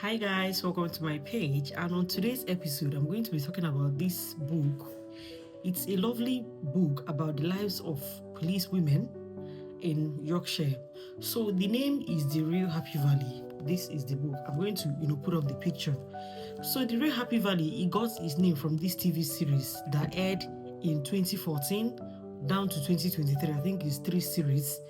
Hi guys, welcome to my page, and on today's episode I'm going to be talking about this book. It's a lovely book about the lives of police women in Yorkshire. So the name is The Real Happy Valley. This is the book. I'm going to put up the picture. So The Real Happy Valley, it got its name from this TV series that aired in 2014 down to 2023. I think it's three seasons.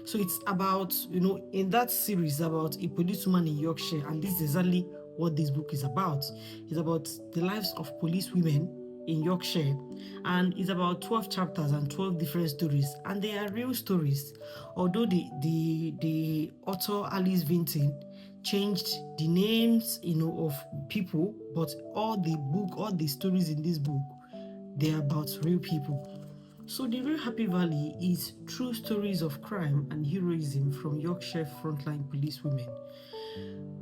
So it's about, in that series about a policewoman in Yorkshire, and this is exactly what this book is about. It's about the lives of police women in Yorkshire, and it's about 12 chapters and 12 different stories, and they are real stories. Although the author Alice Vinten changed the names of people, but all the stories in this book, they are about real people. So The Real Happy Valley is true stories of crime and heroism from Yorkshire frontline policewomen.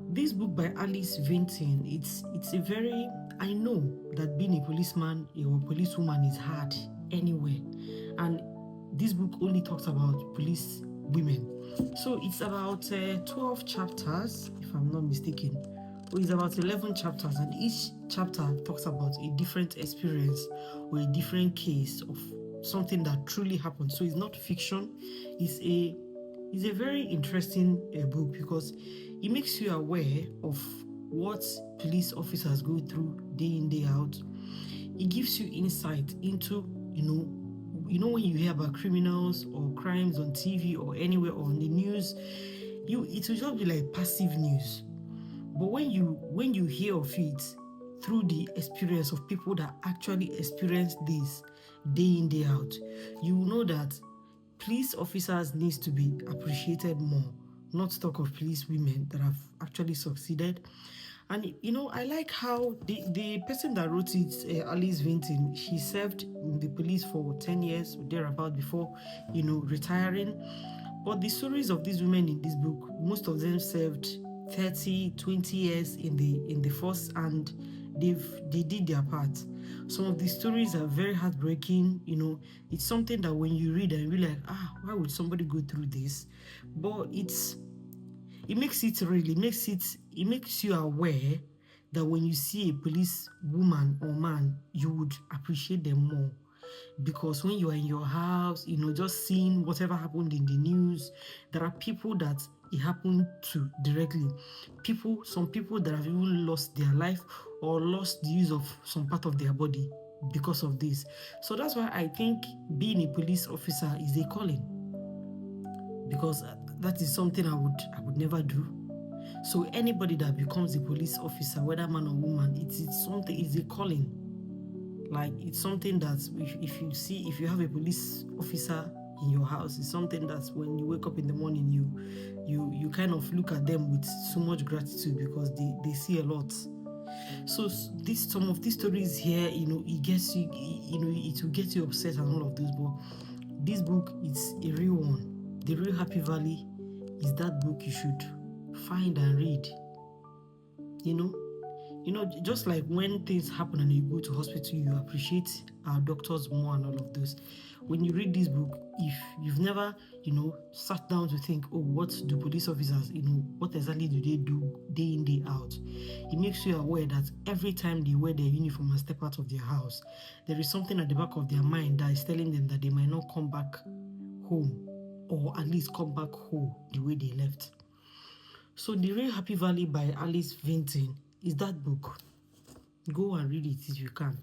This book by Alice Vinten, it's a very, I know that being a policeman or policewoman is hard anywhere, and this book only talks about police women. So it's about 12 chapters, if I'm not mistaken, or it's about 11 chapters, and each chapter talks about a different experience or a different case of something that truly happened. So it's not fiction. It's a very interesting book because it makes you aware of what police officers go through day in, day out. It gives you insight into, when you hear about criminals or crimes on TV or anywhere or on the news, it will just be like passive news. But when you hear of it through the experience of people that actually experience this day in, day out, you will know that police officers needs to be appreciated more, not talk of police women that have actually succeeded. And I like how the person that wrote it, Alice Vinton, she served in the police for 10 years or thereabout before retiring. But the stories of these women in this book, most of them served 30, 20 years in the force, and they did their part. Some of the stories are very heartbreaking. It's something that when you read and you're like, why would somebody go through this? But it makes it real. It makes you aware that when you see a police woman or man, you would appreciate them more. Because when you are in your house, just seeing whatever happened in the news, there are people that it happened to directly. Some people that have even lost their life or lost the use of some part of their body because of this. So that's why I think being a police officer is a calling, because that is something I would never do. So anybody that becomes a police officer, whether man or woman, it's a calling. Like, it's something that if you have a police officer in your house, it's something that when you wake up in the morning, you kind of look at them with so much gratitude because they see a lot. So some of these stories here, it gets you, it will get you upset and all of those. But this book is a real one. The Real Happy Valley is that book you should find and read. Just like when things happen and you go to hospital, you appreciate our doctors more and all of those. When you read this book, if you've never, sat down to think, what do police officers, what exactly do they do day in, day out? It makes you aware that every time they wear their uniform and step out of their house, there is something at the back of their mind that is telling them that they might not come back home, or at least come back home the way they left. So The Real Happy Valley by Alice Vinton is that book. Go and read it if you can.